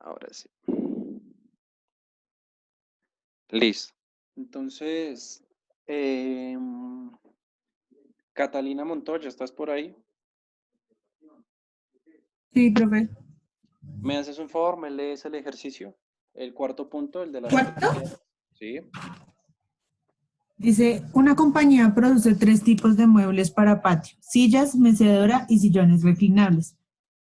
Ahora sí. Listo. Entonces, Catalina Montoya, ¿estás por ahí? Sí, profe. ¿Me haces un favor? ¿Me lees el ejercicio? El cuarto punto, el de las ¿Cuarto? categorías. Sí. Dice, una compañía produce 3 tipos de muebles para patio: sillas, mecedora y sillones reclinables.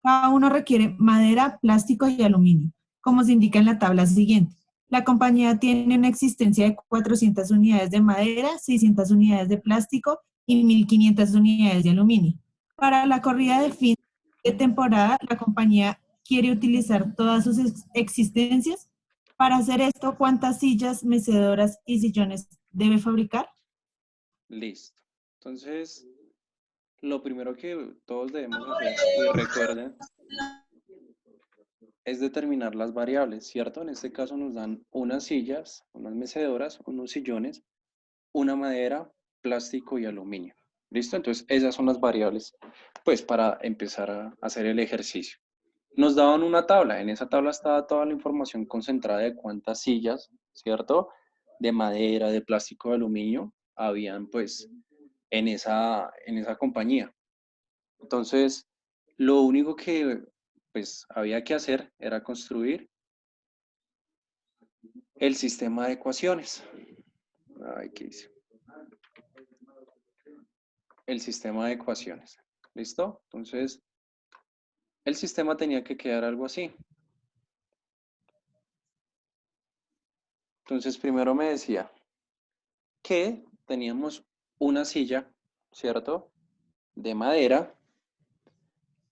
Cada uno requiere madera, plástico y aluminio, como se indica en la tabla siguiente. La compañía tiene una existencia de 400 unidades de madera, 600 unidades de plástico y 1.500 unidades de aluminio. Para la corrida de fin de temporada, la compañía quiere utilizar todas sus existencias. Para hacer esto, ¿cuántas sillas, mecedoras y sillones debe fabricar? Listo. Entonces, lo primero que todos debemos hacer, y recuerden, es determinar las variables, ¿cierto? En este caso nos dan unas sillas, unas mecedoras, unos sillones, una madera, plástico y aluminio. ¿Listo? Entonces, esas son las variables, pues, para empezar a hacer el ejercicio. Nos daban una tabla, en esa tabla estaba toda la información concentrada de cuántas sillas, ¿cierto? De madera, de plástico, de aluminio, habían, pues, en esa compañía. Entonces, lo único que, pues, había que hacer era construir el sistema de ecuaciones. Ay, ¿qué hice? El sistema de ecuaciones. ¿Listo? Entonces, el sistema tenía que quedar algo así. Entonces, primero me decía que teníamos una silla, ¿cierto? De madera,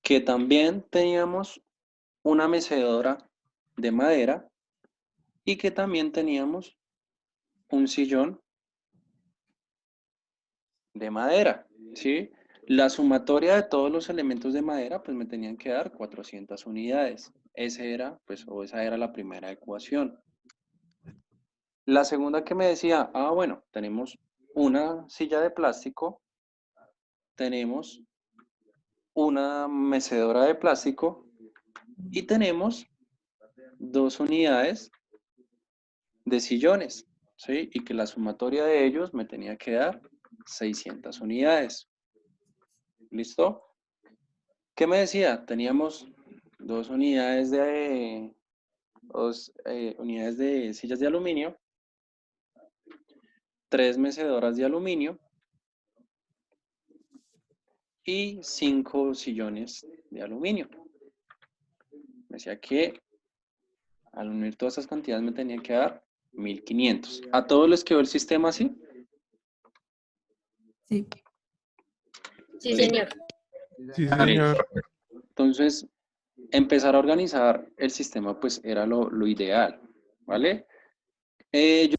que también teníamos una mecedora de madera y que también teníamos un sillón de madera, ¿sí? La sumatoria de todos los elementos de madera, pues me tenían que dar 400 unidades. Ese era, pues, o esa era la primera ecuación. La segunda que me decía, bueno, tenemos una silla de plástico, tenemos una mecedora de plástico y tenemos 2 unidades de sillones, ¿sí? Y que la sumatoria de ellos me tenía que dar 600 unidades. ¿Listo? ¿Qué me decía? Teníamos 2 unidades de sillas de aluminio, 3 mecedoras de aluminio y 5 sillones de aluminio. Me decía que al unir todas esas cantidades me tenía que dar 1500. ¿A todos les quedó el sistema así? Sí. Sí, señor. Sí, señor. Entonces, empezar a organizar el sistema pues era lo ideal, ¿vale? Yo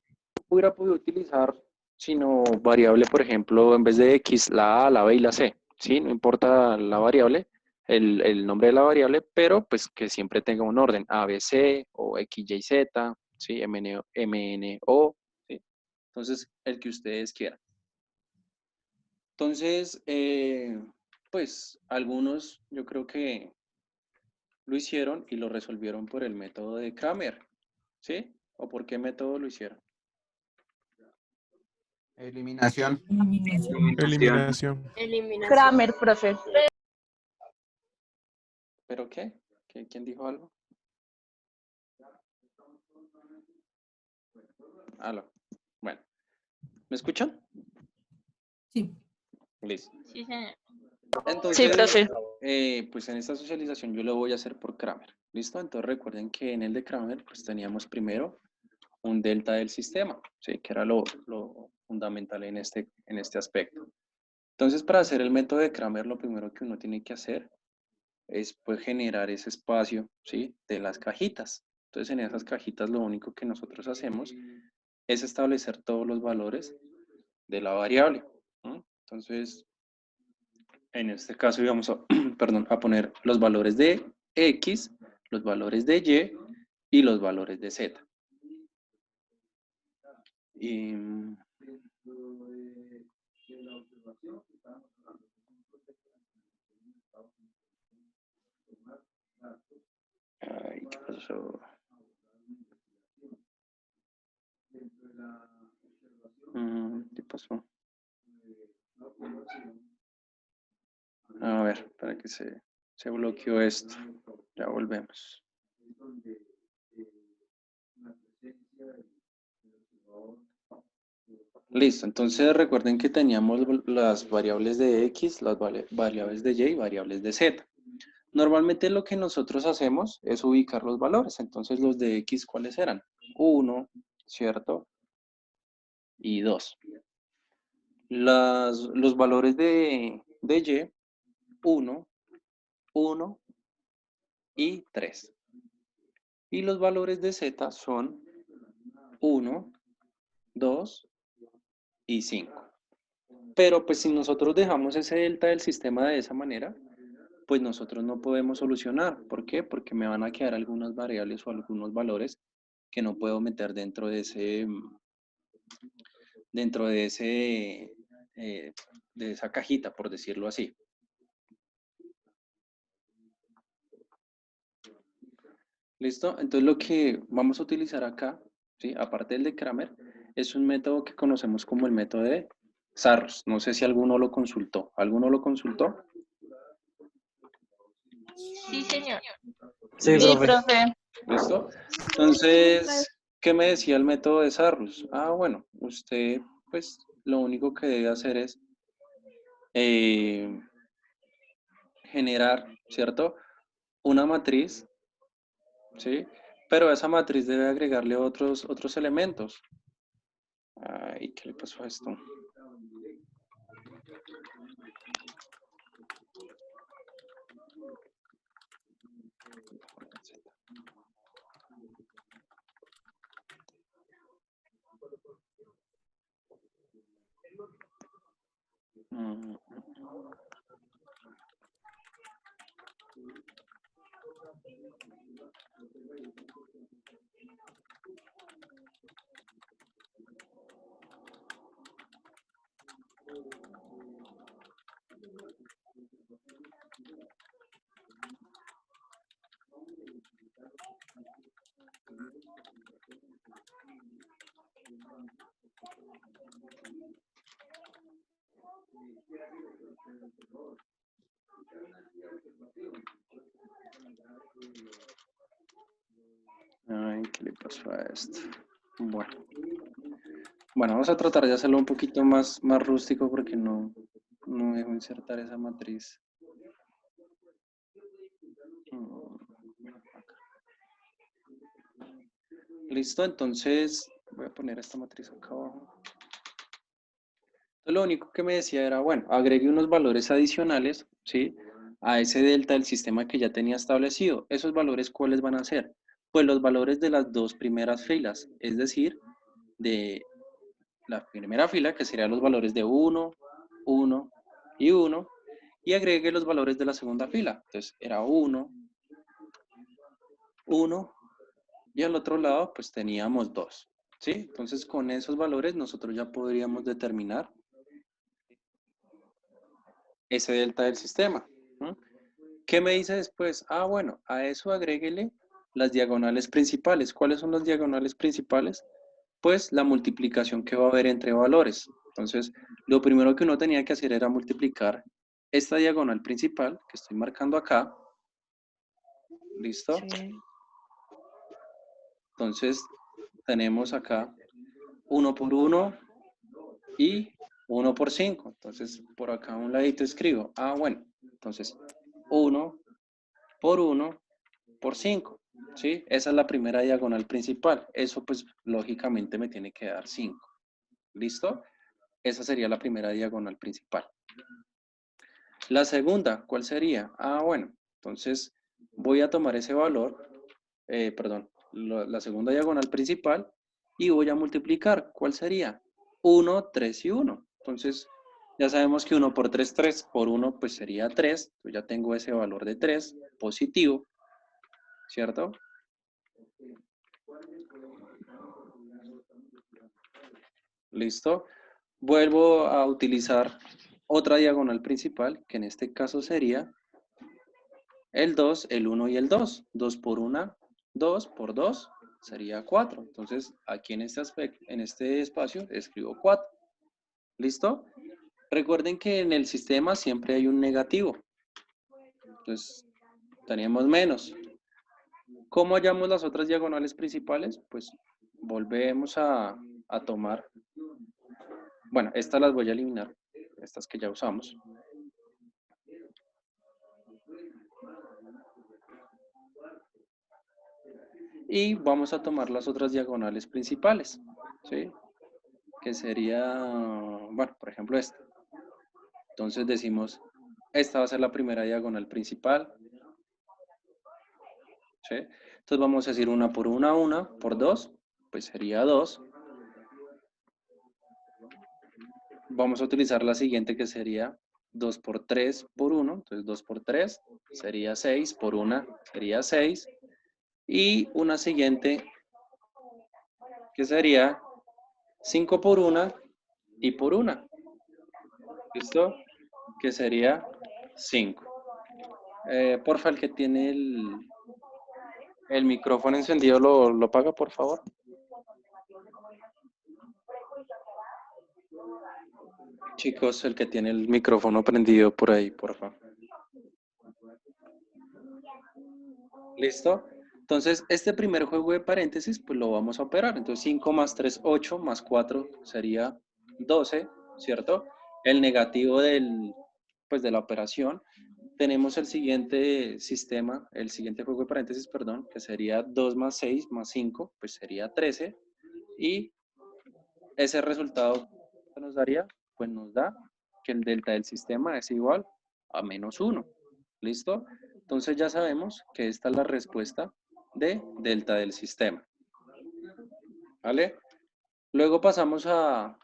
hubiera podido utilizar, sino variable, por ejemplo, en vez de X, la A, la B y la C, ¿sí? No importa la variable, el nombre de la variable, pero pues que siempre tenga un orden, A, B, C o X, Y, Z, ¿sí? M, N, O, ¿sí? Entonces, el que ustedes quieran. Entonces, pues algunos yo creo que lo hicieron y lo resolvieron por el método de Kramer, ¿sí? ¿O por qué método lo hicieron? Eliminación. Eliminación. Eliminación. Eliminación. Kramer, profe. ¿Pero qué? ¿Quién dijo algo? Aló. Bueno, ¿me escuchan? Sí. Listo. Sí, señor. Sí, Entonces, profe. pues en esta socialización yo lo voy a hacer por Kramer. ¿Listo? Entonces recuerden que en el de Kramer, pues teníamos primero un delta del sistema, ¿sí? Que era lo fundamental en este aspecto. Entonces, para hacer el método de Kramer, lo primero que uno tiene que hacer es pues generar ese espacio, ¿sí? De las cajitas. Entonces, en esas cajitas lo único que nosotros hacemos es establecer todos los valores de la variable, ¿no? Entonces, en este caso íbamos a, perdón, a poner los valores de X, los valores de Y los valores de Z. Y, ay, ¿qué pasó? pasó? ¿Qué pasó? A ver, para que se bloqueó esto. Ya volvemos. Listo, entonces recuerden que teníamos las variables de X, las variables de Y y variables de Z. Normalmente lo que nosotros hacemos es ubicar los valores. Entonces los de X, ¿cuáles eran? 1, ¿cierto? Y 2. Los valores de Y, 1, 1 y 3. Y los valores de Z son 1, 2 y 5. Pero pues si nosotros dejamos ese delta del sistema de esa manera, pues nosotros no podemos solucionar. ¿Por qué? Porque me van a quedar algunas variables o algunos valores que no puedo meter dentro de esa cajita, por decirlo así. ¿Listo? Entonces lo que vamos a utilizar acá, ¿sí? Aparte del de Kramer, es un método que conocemos como el método de Sarros. No sé si alguno lo consultó. ¿Alguno lo consultó? Sí, señor. Sí, profe. ¿Listo? Entonces, ¿qué me decía el método de Sarrus? Ah, bueno, usted, pues, lo único que debe hacer es generar, ¿cierto? Una matriz, ¿sí? Pero a esa matriz debe agregarle otros elementos. Ay, ¿qué le pasó a esto? Ay, ¿qué le pasó a esto? Bueno, vamos a tratar de hacerlo un poquito más rústico porque no dejo insertar esa matriz. Listo, entonces voy a poner esta matriz acá abajo. Entonces, lo único que me decía era, bueno, agregue unos valores adicionales, ¿sí? A ese delta del sistema que ya tenía establecido. ¿Esos valores cuáles van a ser? Pues los valores de las dos primeras filas, es decir, de la primera fila, que serían los valores de 1, 1 y 1, y agregue los valores de la segunda fila. Entonces, era 1, 1, y al otro lado, pues teníamos 2, ¿sí? Entonces, con esos valores nosotros ya podríamos determinar ese delta del sistema. ¿Qué me dice después? Ah, bueno, a eso agréguele las diagonales principales. ¿Cuáles son las diagonales principales? Pues la multiplicación que va a haber entre valores. Entonces, lo primero que uno tenía que hacer era multiplicar esta diagonal principal que estoy marcando acá. ¿Listo? Sí. Entonces, tenemos acá 1 por 1 y 1 por 5. Entonces, por acá a un ladito escribo. Ah, bueno. Entonces, 1 por 1 por 5. ¿Sí? Esa es la primera diagonal principal. Eso, pues, lógicamente me tiene que dar 5. ¿Listo? Esa sería la primera diagonal principal. La segunda, ¿cuál sería? Ah, bueno. Entonces, voy a tomar ese valor, la segunda diagonal principal, y voy a multiplicar. ¿Cuál sería? 1, 3 y 1. Entonces, ya sabemos que 1 por 3, 3 por 1, pues sería 3. Yo ya tengo ese valor de 3, positivo, ¿cierto? ¿Listo? Vuelvo a utilizar otra diagonal principal, que en este caso sería el 2, el 1 y el 2. 2 por 1, 2 por 2 sería 4. Entonces, aquí en este aspecto, en este espacio, escribo 4. ¿Listo? Recuerden que en el sistema siempre hay un negativo. Entonces, tenemos menos. ¿Cómo hallamos las otras diagonales principales? Pues volvemos a tomar. Bueno, estas las voy a eliminar. Estas que ya usamos. Y vamos a tomar las otras diagonales principales, ¿sí? Que sería, bueno, por ejemplo esta. Entonces decimos, esta va a ser la primera diagonal principal, ¿sí? Entonces vamos a decir 1 por 1, por 2, pues sería 2. Vamos a utilizar la siguiente que sería 2 por 3 por 1, entonces 2 por 3 sería 6, por 1 sería 6. Y una siguiente que sería 5 por 1 y por 1. ¿Listo? Que sería 5. Porfa, el que tiene el micrófono encendido, ¿lo apaga, por favor? Chicos, el que tiene el micrófono prendido por ahí, porfa. ¿Listo? Entonces, este primer juego de paréntesis, pues lo vamos a operar. Entonces, 5 más 3, 8, más 4 sería 12, ¿cierto? El negativo pues de la operación. Tenemos el siguiente sistema, el siguiente juego de paréntesis, perdón, que sería 2 más 6 más 5, pues sería 13. Y ese resultado que nos daría, pues nos da que el delta del sistema es igual a menos 1. ¿Listo? Entonces ya sabemos que esta es la respuesta de delta del sistema. ¿Vale? Luego pasamos a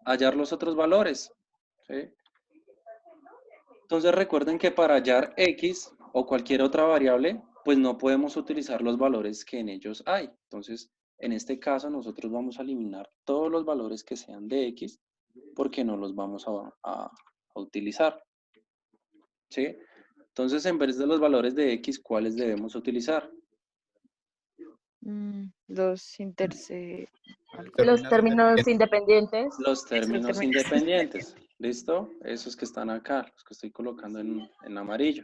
hallar los otros valores. ¿Sí? Entonces recuerden que para hallar X o cualquier otra variable, pues no podemos utilizar los valores que en ellos hay. Entonces, en este caso, nosotros vamos a eliminar todos los valores que sean de X porque no los vamos a utilizar. ¿Sí? Entonces, en vez de los valores de X, ¿cuáles debemos utilizar? Los Los términos independientes. Los términos independientes. ¿Listo? Esos que están acá, los que estoy colocando en amarillo.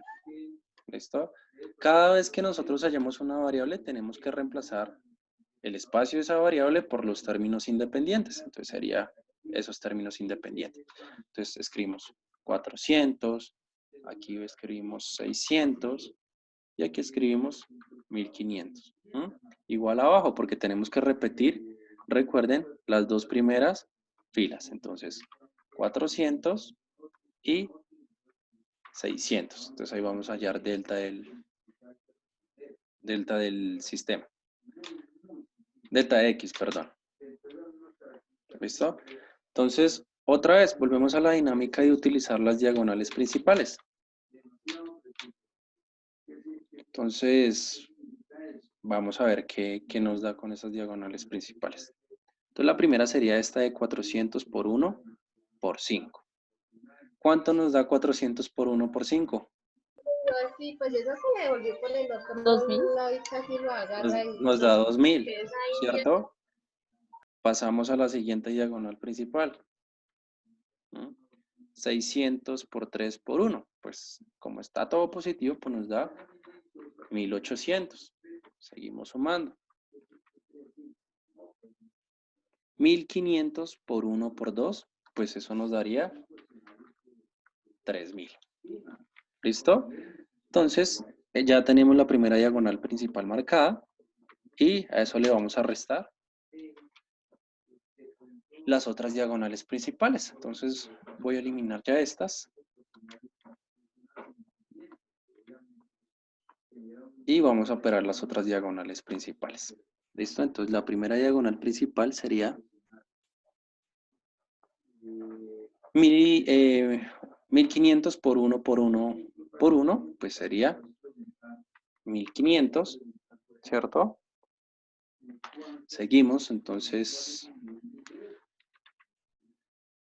¿Listo? Cada vez que nosotros hallamos una variable, tenemos que reemplazar el espacio de esa variable por los términos independientes. Entonces sería esos términos independientes. Entonces escribimos 400, aquí escribimos 600 y aquí escribimos 1500. Igual abajo porque tenemos que repetir, recuerden, las dos primeras filas. Entonces 400 y 600. Entonces ahí vamos a hallar delta del sistema. Delta de X, perdón. ¿Listo? Entonces, otra vez, volvemos a la dinámica de utilizar las diagonales principales. Entonces, vamos a ver qué nos da con esas diagonales principales. Entonces, la primera sería esta de 400 por 1 por 5. ¿Cuánto nos da 400 por 1 por 5? Sí, pues eso se devolvió por el otro 2000. lado y casi lo agarra. Nos da 2000, ¿cierto? Pasamos a la siguiente diagonal principal. 600 por 3 por 1. Pues como está todo positivo, pues nos da 1800. Seguimos sumando. 1500 por 1 por 2, pues eso nos daría 3000. ¿Listo? Entonces, ya tenemos la primera diagonal principal marcada y a eso le vamos a restar las otras diagonales principales. Entonces, voy a eliminar ya estas. Y vamos a operar las otras diagonales principales. ¿Listo? Entonces, la primera diagonal principal sería 1500 por 1 por 1 por 1, pues sería 1500, ¿cierto? Seguimos, entonces,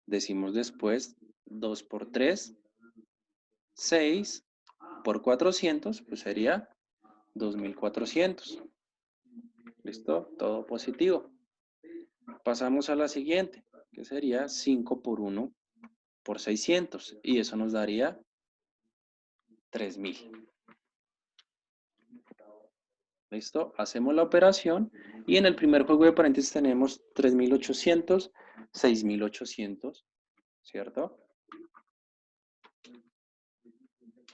decimos después 2 por 3, 6 por 400, pues sería 2.400. ¿Listo? Todo positivo. Pasamos a la siguiente, que sería 5 por 1 por 600. Y eso nos daría 3.000. ¿Listo? Hacemos la operación y en el primer juego de paréntesis tenemos 3.800, 6.800, ¿cierto?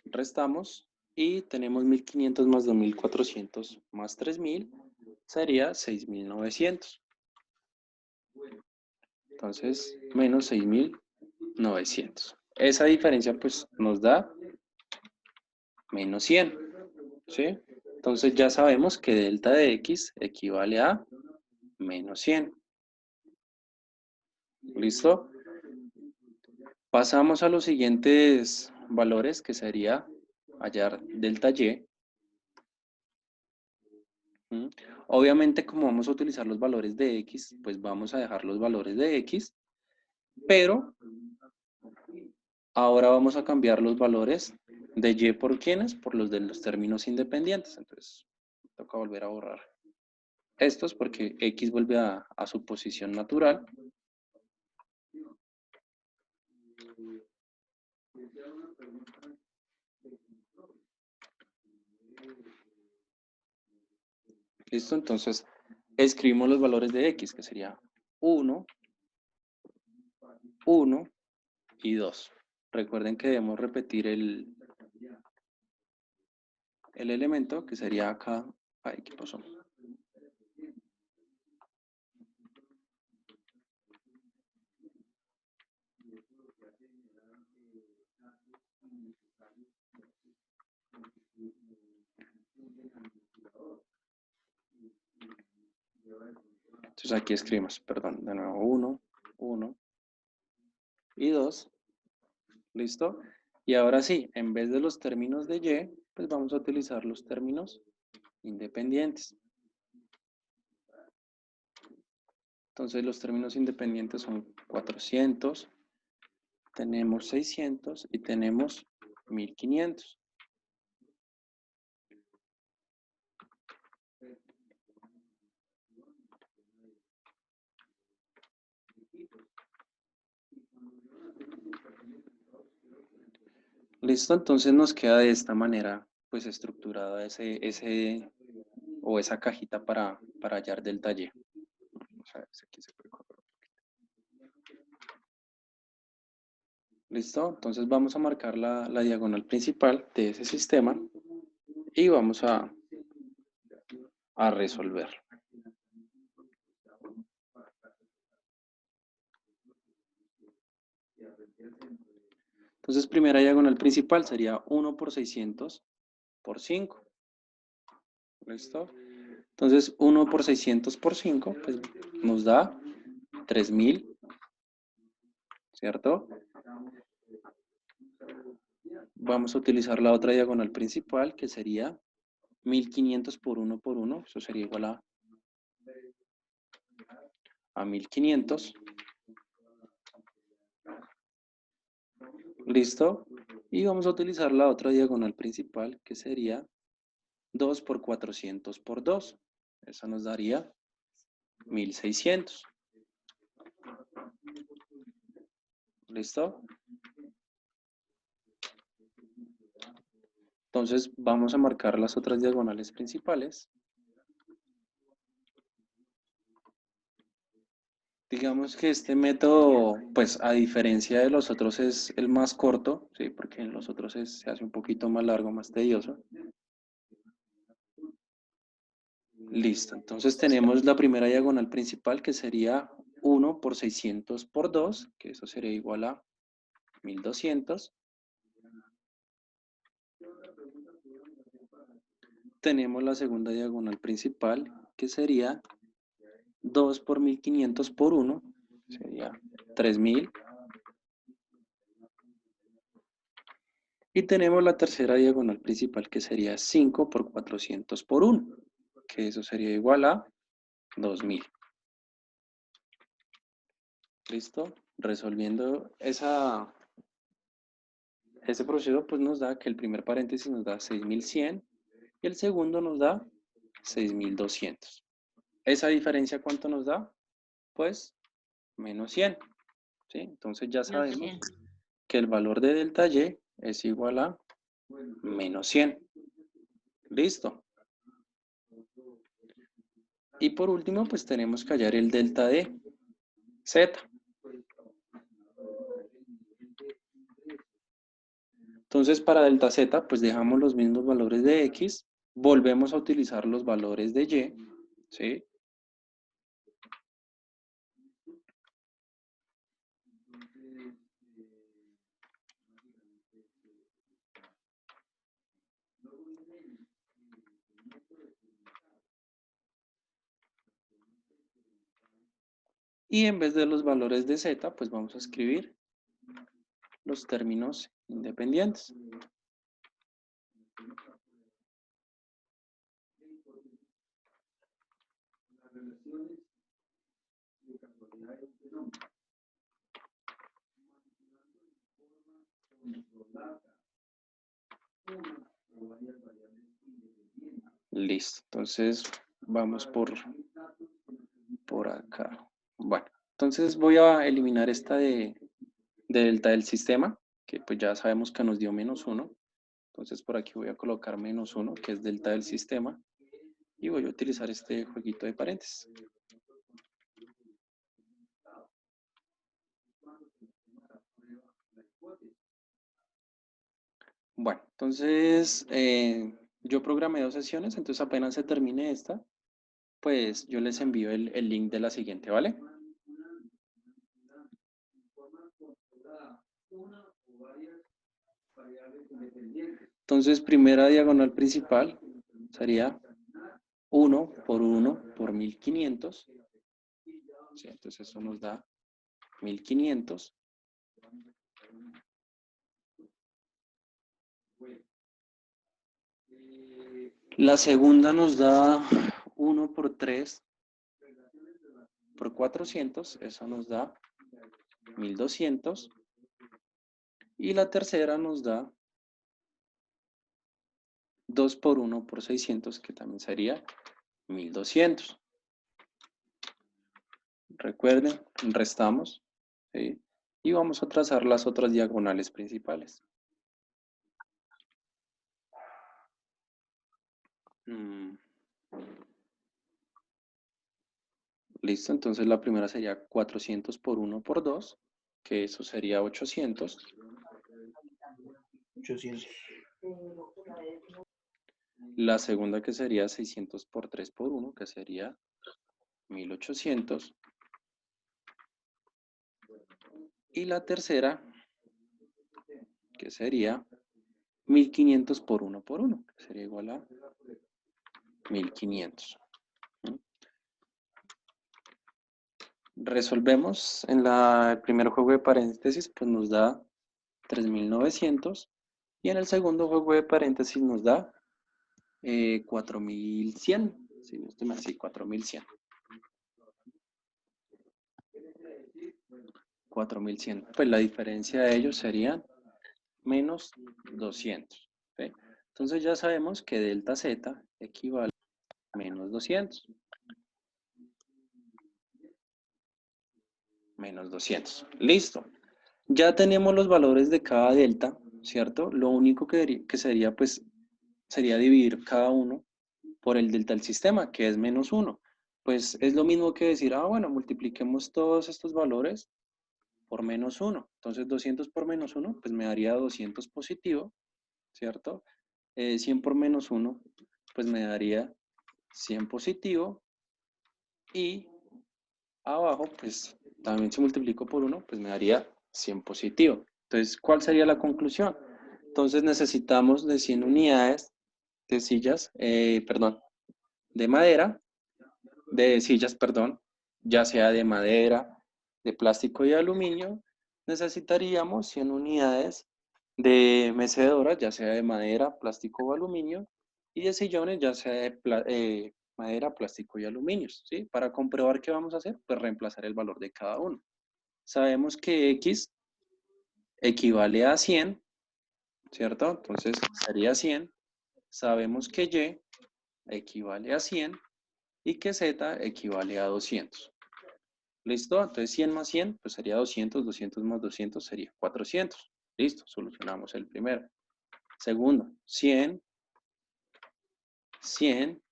Restamos y tenemos 1.500 más 2.400 más 3.000, sería 6.900. Entonces, menos 6.900. Esa diferencia pues nos da menos 100, ¿sí? Entonces ya sabemos que delta de x equivale a menos 100. ¿Listo? Pasamos a los siguientes valores, que sería hallar delta y. Obviamente, como vamos a utilizar los valores de x, pues vamos a dejar los valores de x, pero ahora vamos a cambiar los valores de y por quiénes, por los de los términos independientes. Entonces, toca volver a borrar estos porque x vuelve a su posición natural. ¿Listo? Entonces, escribimos los valores de x, que sería 1, 1 y 2. Recuerden que debemos repetir el elemento, que sería acá. Ay, ¿qué pasó? Entonces aquí escribimos, perdón, de nuevo 1, 1 y 2. ¿Listo? Y ahora sí, en vez de los términos de y, pues vamos a utilizar los términos independientes. Entonces los términos independientes son 400, tenemos 600 y tenemos 1500. Listo, entonces nos queda de esta manera, pues estructurada esa cajita para hallar delta y. Vamos a ver si aquí se puede correr un poquito. Listo, entonces vamos a marcar la diagonal principal de ese sistema y vamos a resolver. Entonces, primera diagonal principal sería 1 por 600 por 5. ¿Listo? Entonces, 1 por 600 por 5, pues nos da 3.000, ¿cierto? Vamos a utilizar la otra diagonal principal, que sería 1.500 por 1 por 1. Eso sería igual a 1.500. ¿Listo? Y vamos a utilizar la otra diagonal principal, que sería 2 por 400 por 2. Eso nos daría 1.600. ¿Listo? Entonces vamos a marcar las otras diagonales principales. Digamos que este método, pues a diferencia de los otros, es el más corto, ¿sí? Porque en los otros se hace un poquito más largo, más tedioso. Listo, entonces tenemos la primera diagonal principal, que sería 1 por 600 por 2, que eso sería igual a 1.200. Tenemos la segunda diagonal principal, que sería 2 por 1.500 por 1, sería 3.000. Y tenemos la tercera diagonal principal, que sería 5 por 400 por 1, que eso sería igual a 2.000. ¿Listo? Resolviendo ese proceso, pues nos da que el primer paréntesis nos da 6.100 y el segundo nos da 6.200. ¿Esa diferencia cuánto nos da? Pues menos 100. ¿Sí? Entonces ya sabemos que el valor de delta Y es igual a menos 100. Listo. Y por último, pues tenemos que hallar el delta de Z. Entonces, para delta Z, pues dejamos los mismos valores de X, volvemos a utilizar los valores de Y, ¿sí? Y en vez de los valores de Z, pues vamos a escribir los términos independientes. Listo, entonces vamos por acá. Bueno, entonces voy a eliminar esta de delta del sistema, que pues ya sabemos que nos dio menos 1. Entonces por aquí voy a colocar menos 1, que es delta del sistema, y voy a utilizar este jueguito de paréntesis. Bueno, entonces yo programé 2 sesiones, entonces apenas se termine esta, pues yo les envío el link de la siguiente, ¿vale? Entonces, primera diagonal principal sería 1 por 1 por 1500. Sí, entonces eso nos da 1500. La segunda nos da 1 por 3 por 400. Eso nos da 1200. Y la tercera nos da 2 por 1 por 600, que también sería 1200. Recuerden, restamos, ¿sí? Y vamos a trazar las otras diagonales principales. Listo, entonces la primera sería 400 por 1 por 2, que eso sería 800. 800. La segunda que sería 600 por 3 por 1, que sería 1800. Y la tercera, que sería 1500 por 1 por 1, que sería igual a 1500. Resolvemos en el primer juego de paréntesis, pues nos da 3900. Y en el segundo juego de paréntesis nos da 4100. Si no estoy mal, sí, 4100. 4100. Pues la diferencia de ellos sería menos 200. ¿Sí? Entonces ya sabemos que delta Z equivale a menos 200. Menos 200. Listo. Ya tenemos los valores de cada delta, ¿cierto? Lo único que sería, pues, sería dividir cada uno por el delta del sistema, que es menos 1. Pues es lo mismo que decir, bueno, multipliquemos todos estos valores por menos 1. Entonces 200 por menos 1, pues me daría 200 positivo, ¿cierto? 100 por menos 1, pues me daría 100 positivo. Y abajo, pues también si multiplico por 1, pues me daría 100 positivo. Entonces, ¿cuál sería la conclusión? Entonces necesitamos de 100 unidades de sillas, de madera, de sillas, perdón, ya sea de madera, de plástico y de aluminio. Necesitaríamos 100 unidades de mecedoras, ya sea de madera, plástico o aluminio, y de sillones, ya sea de madera, plástico y aluminio, ¿sí? Para comprobar qué vamos a hacer, pues reemplazar el valor de cada uno. Sabemos que X equivale a 100, ¿cierto? Entonces sería 100. sabemos que Y equivale a 100 y que Z equivale a 200. ¿Listo? Entonces 100 más 100 pues sería 200, 200 más 200 sería 400. Listo, solucionamos el primero. Segundo, 100, 100,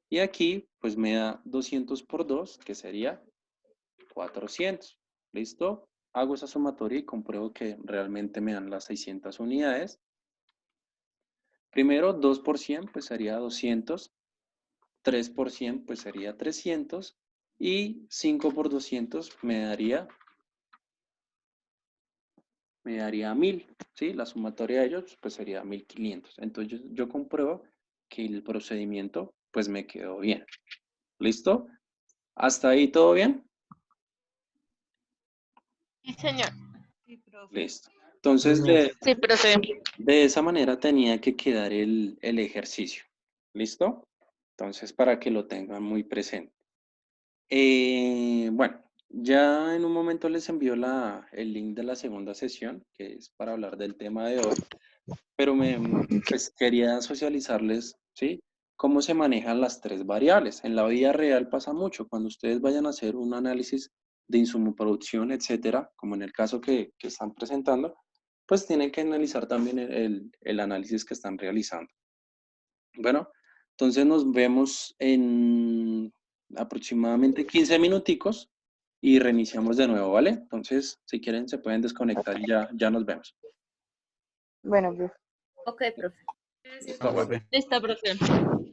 y aquí pues me da 200 por 2, que sería 400. ¿Listo? Hago esa sumatoria y compruebo que realmente me dan las 600 unidades. Primero, 2 por 100 pues sería 200, 3 por 100 pues sería 300, y 5 por 200 me daría 1000, ¿sí? La sumatoria de ellos pues sería 1500. Entonces yo compruebo que el procedimiento pues me quedó bien. ¿Listo? ¿Hasta ahí todo bien? Sí, señor. Listo. Entonces Sí, profe. de esa manera tenía que quedar el ejercicio. ¿Listo? Entonces para que lo tengan muy presente. Bueno, ya en un momento les envío el link de la segunda sesión, que es para hablar del tema de hoy, pero pues quería socializarles, ¿sí? Cómo se manejan las tres variables. En la vida real pasa mucho. Cuando ustedes vayan a hacer un análisis de insumo producción, etcétera, como en el caso que están presentando, pues tienen que analizar también el análisis que están realizando. Bueno, entonces nos vemos en aproximadamente 15 minuticos y reiniciamos de nuevo, ¿vale? Entonces, si quieren, se pueden desconectar y ya nos vemos. Bueno, profe. Ok, profe. No, profe. Listo, profe.